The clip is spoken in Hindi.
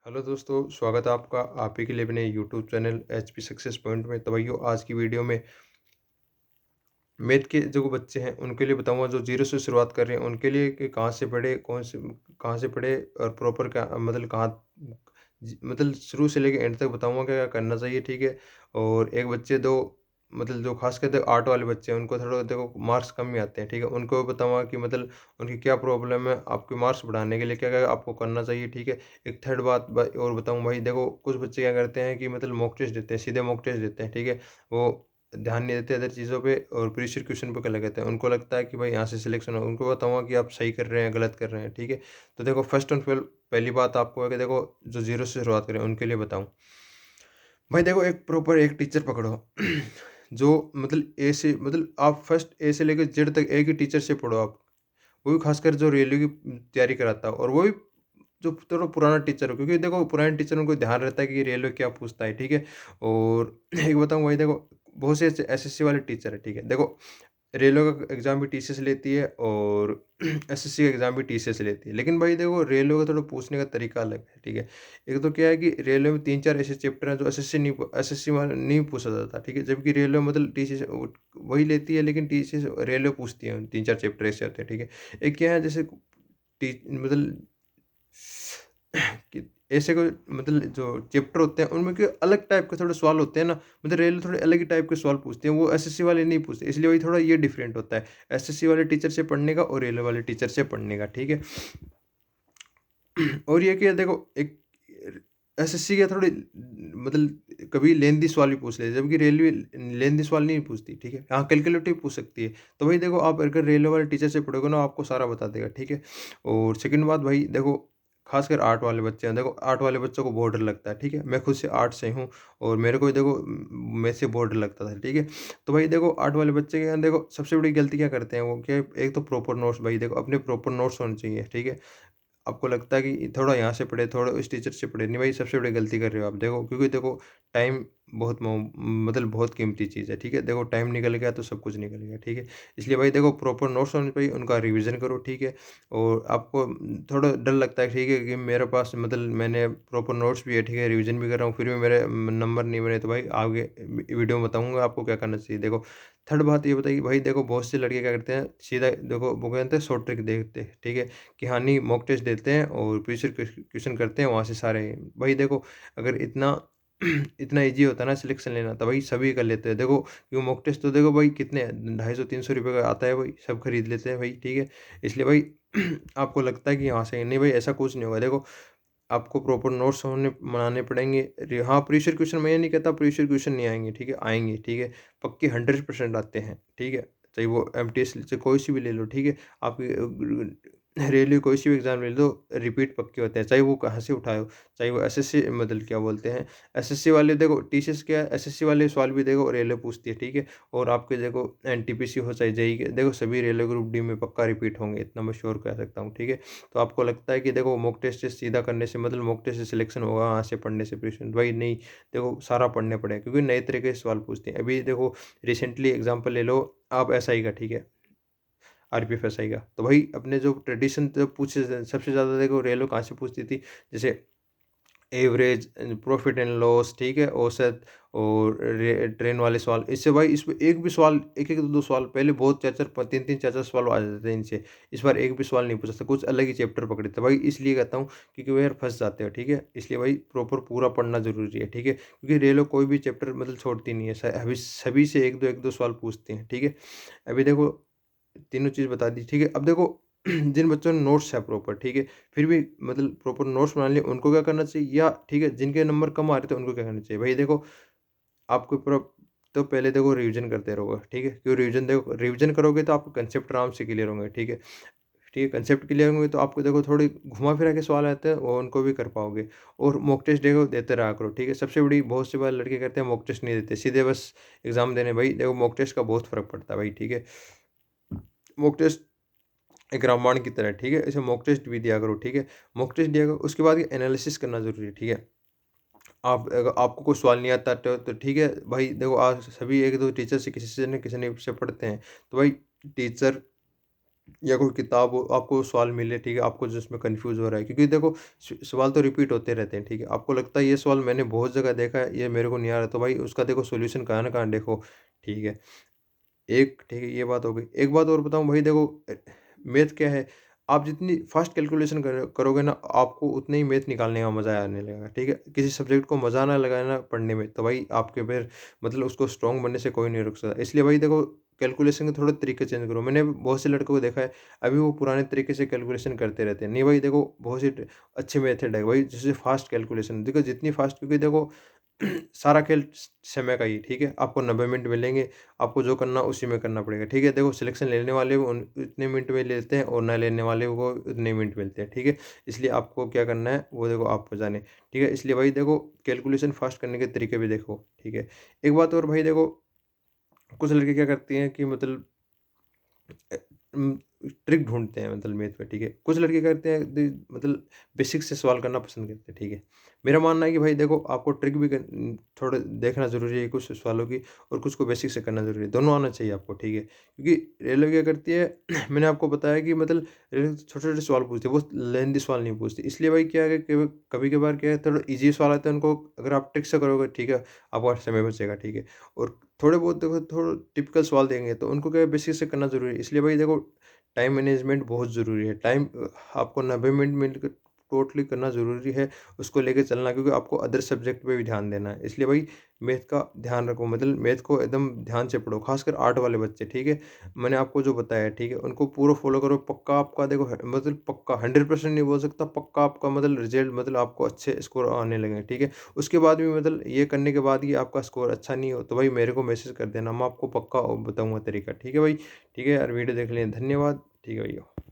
हेलो दोस्तों, स्वागत है आपका आप ही के लिए अपने YouTube channel HP success point में। तो भाइयों, आज की वीडियो में मैथ के जो बच्चे हैं उनके लिए बताऊंगा, जो जीरो से शुरुआत कर रहे हैं उनके लिए कि कहाँ से पढ़े, कहाँ से पढ़े और प्रॉपर क्या मतलब कहाँ मतलब शुरू से लेके एंड तक बताऊंगा क्या क्या करना चाहिए। ठीक है। और एक बच्चे दो मतलब जो खास कर देखो आर्ट वाले बच्चे हैं उनको थोड़ा देखो मार्क्स कम ही आते हैं। ठीक है, उनको बताऊंगा कि मतलब उनकी क्या प्रॉब्लम है, आपके मार्क्स बढ़ाने के लिए क्या क्या आपको करना चाहिए। ठीक है। एक थर्ड और बताऊं भाई, देखो कुछ बच्चे क्या करते हैं कि मतलब मॉक टेस्ट देते हैं, सीधे मॉक टेस्ट देते हैं। ठीक है। वो ध्यान नहीं देते अदर चीज़ों पे और प्रीवियस क्वेश्चन पे कर लगाते हैं। उनको लगता है कि भाई यहाँ से सिलेक्शन हो। उनको बताऊंगा कि आप सही कर रहे हैं, गलत कर रहे हैं। ठीक है। तो देखो फर्स्ट एंड पहली बात आपको है कि देखो जो जीरो से शुरुआत करें उनके लिए बताऊं भाई, देखो एक प्रॉपर एक टीचर पकड़ो जो मतलब ए से मतलब आप फर्स्ट ए से लेकर जेड तक एक ही टीचर से पढ़ो आप। वो भी खासकर जो रेलवे की तैयारी कराता है, और वो भी जो थोड़ा पुराना टीचर हो, क्योंकि देखो पुराने टीचरों को ध्यान रहता है कि रेलवे क्या पूछता है। ठीक है। और एक बताऊँ भाई, देखो बहुत से एसएससी वाले टीचर है। ठीक है। देखो रेलवे का एग्ज़ाम भी टीसीएस लेती है और एसएससी का एग्ज़ाम भी टीसीएस लेती है। लेकिन भाई देखो रेलवे का थोड़ा पूछने का तरीका अलग है। ठीक है। एक तो क्या है कि रेलवे में 3-4 ऐसे चैप्टर हैं जो एसएससी में नहीं पूछा जाता। ठीक है। जबकि रेलवे मतलब टीसीएस वही लेती है, लेकिन टीसीएस रेलवे पूछती है, 3-4 चैप्टर ऐसे होते हैं। ठीक है। एक क्या है जैसे टी मतलब कि ऐसे कोई मतलब जो चैप्टर होते हैं उनमें के अलग टाइप के थोड़े सवाल होते हैं ना, मतलब रेलवे थोड़े अलग ही टाइप के सवाल पूछते हैं, वो एसएससी वाले नहीं पूछते, इसलिए वही थोड़ा ये डिफरेंट होता है एसएससी वाले टीचर से पढ़ने का और रेलवे वाले टीचर से पढ़ने का। ठीक है। और ये कि देखो एक एसएससी के थोड़े मतलब कभी लेंदी सवाल भी पूछ लेते, जबकि रेलवे लेंदी सवाल नहीं पूछती। ठीक है। हाँ, कैलकुलेटिव पूछ सकती है। तो भाई देखो आप अगर रेलवे वाले टीचर से पढ़ोगे ना, आपको सारा बता देगा। ठीक है। और सेकंड बात भाई देखो, खासकर आर्ट वाले बच्चे हैं, देखो आर्ट वाले बच्चों को बहुत डर लगता है। ठीक है। मैं खुद से आर्ट से हूँ और मेरे को भी देखो मेरे से बहुत डर लगता था। ठीक है। तो भाई देखो आर्ट वाले बच्चे के यहाँ देखो सबसे बड़ी गलती क्या करते हैं वो, क्या एक तो प्रॉपर नोट्स, भाई देखो अपने प्रॉपर नोट्स होने चाहिए। ठीक है। आपको लगता है कि थोड़ा यहाँ से पढ़े, थोड़ा इस टीचर से पढ़े, नहीं भाई सबसे बड़ी गलती कर रहे हो आप। देखो क्योंकि देखो टाइम बहुत मतलब बहुत कीमती चीज़ है। ठीक है। देखो टाइम निकल गया तो सब कुछ निकल गया। ठीक है। इसलिए भाई देखो प्रॉपर नोट्स होने चाहिए, उनका रिवीजन करो। ठीक है। और आपको थोड़ा डर लगता है, ठीक है, कि मेरे पास मतलब मैंने प्रॉपर नोट्स भी है, ठीक है, रिवीजन भी कर रहा हूँ, फिर भी मेरे नंबर नहीं बने, तो भाई आगे वीडियो में बताऊंगा आपको क्या करना चाहिए। देखो थर्ड बात ये बताइए भाई, देखो बहुत से लड़के क्या करते हैं, सीधा देखो वो कहते हैं शॉर्ट ट्रिक देखते हैं। ठीक है। कि हाँ नहीं मॉक टेस्ट देते हैं और प्रीवियस क्वेश्चन करते हैं वहाँ से सारे। भाई देखो अगर इतना इतना ईज़ी होता है ना सिलेक्शन लेना, तो भाई सभी कर लेते हैं। देखो क्यों मॉक टेस्ट तो देखो भाई कितने 250-300 रुपये का आता है, भाई सब खरीद लेते हैं भाई। ठीक है। इसलिए भाई आपको लगता है कि यहाँ से नहीं, भाई ऐसा कुछ नहीं होगा। देखो आपको प्रॉपर नोट्स होने बनाने पड़ेंगे। हाँ, प्रीवियस क्वेश्चन मैं ये नहीं कहता प्रीवियस क्वेश्चन नहीं आएँगे। ठीक है, आएँगे। ठीक है, पक्के 100% आते हैं। ठीक है, चाहे वो एमटीएस से कोई सी भी ले लो। ठीक है, आप रेलवे कोई सी भी एग्ज़ाम ले लो, रिपीट पक्के होते हैं, चाहे वो कहाँ से उठाए हो, चाहे वो एसएससी मतलब क्या बोलते हैं, एसएससी वाले देखो टीसीएस क्या है, एसएससी वाले सवाल भी देखो रेलवे पूछती है। ठीक है। और आपके देखो एनटीपीसी हो चाहे जेईई के, देखो सभी रेलवे ग्रुप डी में पक्का रिपीट होंगे, इतना मैं श्योर कह सकता हूँ। ठीक है। तो आपको लगता है कि देखो मॉक टेस्ट से सीधा करने से मतलब मॉक टेस्ट से सिलेक्शन होगा, यहाँ से पढ़ने से प्रिपरेशन, भाई नहीं। देखो सारा पढ़ने पड़ेगा क्योंकि नए तरह के सवाल पूछते हैं। अभी देखो रिसेंटली एग्जांपल ले लो आप एसआई का। ठीक है। आरपीएफ एसआई का, तो भाई अपने जो ट्रेडिशन जो पूछे सबसे ज़्यादा देखो रेलवे कहाँ से पूछती थी, जैसे एवरेज, प्रॉफिट एंड लॉस। ठीक है, औसत और ट्रेन वाले सवाल, इससे भाई इसमें एक भी सवाल, एक एक दो दो सवाल, पहले बहुत चार चार तीन तीन चार चार सवाल आ जाते थे इनसे। इस बार एक भी सवाल नहीं पूछा था, कुछ अलग ही चैप्टर पकड़े थे भाई। इसलिए कहता हूँ क्योंकि वो यार फंस जाते हो। ठीक है। इसलिए भाई प्रॉपर पूरा पढ़ना जरूरी है। ठीक है, क्योंकि रेलवे कोई भी चैप्टर मतलब छोड़ती नहीं है, अभी सभी से एक दो सवाल पूछते हैं। ठीक है। अभी देखो तीनों चीज़ बता दी। ठीक है। अब देखो जिन बच्चों ने नोट्स है प्रॉपर, ठीक है, फिर भी मतलब प्रॉपर नोट्स बना लिए, उनको क्या करना चाहिए, या ठीक है जिनके नंबर कम आ रहे थे उनको क्या करना चाहिए। भाई देखो आपको पूरा तो पहले देखो रिवीजन करते रहोगे। ठीक है, क्यों रिवीजन, देखो रिवीजन करोगे तो आपको कंसेप्ट आराम से क्लियर होंगे। ठीक है। ठीक है, कंसेप्ट क्लियर होंगे तो आपको देखो थोड़ी घुमा फिरा के सवाल आते हैं, वो उनको भी कर पाओगे। और मॉक टेस्ट देखो देते रहा करो। ठीक है। सबसे बड़ी बहुत सी बार लड़के कहते हैं मॉक टेस्ट नहीं देते, सीधे बस एग्जाम देने। भाई देखो मॉक टेस्ट का बहुत फर्क पड़ता है भाई। ठीक है। मॉक टेस्ट एक रामायण की तरह है। ठीक है। इसे मॉक टेस्ट भी दिया करो। ठीक है। मॉक टेस्ट दिया करो, उसके बाद एनालिसिस करना जरूरी है। ठीक है। आप अगर आपको कोई सवाल नहीं आता तो ठीक है भाई, देखो आज सभी एक दो टीचर से किसी से न किसी ने से पढ़ते हैं, तो भाई टीचर या कोई किताब हो, आपको सवाल मिले, ठीक है, आपको जिसमें कन्फ्यूज़ हो रहा है, क्योंकि देखो सवाल तो रिपीट होते रहते हैं, ठीक है। आपको लगता है ये सवाल मैंने बहुत जगह देखा है, ये मेरे को नहीं आ रहा, तो भाई उसका देखो सॉल्यूशन कहाँ न कहाँ देखो, ठीक है। ठीक है, ये बात हो गई। एक बात और बताऊँ भाई, देखो मैथ क्या है, आप जितनी फ़ास्ट कैलकुलेशन करोगे ना, आपको उतने ही मैथ निकालने का मज़ा आने लगेगा, ठीक है। किसी सब्जेक्ट को मज़ा ना लगाए ना पढ़ने में, तो भाई आपके फिर मतलब उसको स्ट्रॉन्ग बनने से कोई नहीं रोक सकता। इसलिए भाई देखो, कैलकुलेशन के थोड़े तरीके चेंज करो। मैंने बहुत से लड़कों को देखा है, अभी वो पुराने तरीके से कैलकुलेशन करते रहते हैं। नहीं भाई देखो, बहुत सी अच्छे मेथड है भाई, जैसे फ़ास्ट कैलकुलेशन। देखो जितनी फ़ास्ट, क्योंकि देखो सारा खेल समय का ही, ठीक है। आपको 90 मिनट मिलेंगे, आपको जो करना उसी में करना पड़ेगा, ठीक है। देखो सिलेक्शन लेने वाले वो इतने मिनट में लेते हैं, और ना लेने वाले को उतने मिनट मिलते हैं, ठीक है। इसलिए आपको क्या करना है वो देखो आपको जाने, ठीक है। इसलिए भाई देखो, कैलकुलेशन फास्ट करने के तरीके भी देखो, ठीक है। एक बात और भाई देखो, कुछ लड़के क्या करती हैं कि मतलब अ, उम, ट्रिक ढूँढते हैं मतलब मैथ में, ठीक है। कुछ लड़के करते हैं मतलब बेसिक से सवाल करना पसंद करते हैं, ठीक है। मेरा मानना है कि भाई देखो, आपको ट्रिक भी थोड़ा देखना ज़रूरी है कुछ सवालों की, और कुछ को बेसिक से करना ज़रूरी है। दोनों आना चाहिए आपको, ठीक है। क्योंकि रेलवे क्या करती है मैंने आपको बताया कि मतलब रेलवे छोटे-छोटे सवाल पूछती है, वो लेंथी सवाल नहीं पूछती। इसलिए भाई क्या है कि कभी-कभार क्या है, थोड़ा ईज़ी सवाल आते हैं उनको, अगर आप ट्रिक से करोगे, ठीक है, आपका समय बचेगा, ठीक है। और थोड़े बहुत देखो, थोड़ा टिपिकल सवाल देंगे तो उनको क्या है बेसिक से करना ज़रूरी है। इसलिए भाई देखो, टाइम मैनेजमेंट बहुत ज़रूरी है। आपको 90 मिनट मिलकर टोटली करना ज़रूरी है, उसको लेके चलना, क्योंकि आपको अदर सब्जेक्ट पे भी ध्यान देना है। इसलिए भाई मैथ का ध्यान रखो, मतलब मैथ को एकदम ध्यान से पढ़ो, ख़ासकर आर्ट वाले बच्चे, ठीक है। मैंने आपको जो बताया, ठीक है, उनको पूरा फ़ॉलो करो, पक्का आपका देखो मतलब पक्का 100% नहीं बोल सकता, पक्का आपका मतलब रिज़ल्ट मतलब आपको अच्छे स्कोर आने लगेंगे, ठीक है। उसके बाद भी मतलब ये करने के बाद ही आपका स्कोर अच्छा नहीं हो, तो भाई मेरे को मैसेज कर देना, मैं आपको पक्का बताऊँगा तरीका, ठीक है भाई। ठीक है यार, वीडियो देख लें, धन्यवाद। ठीक है भैया।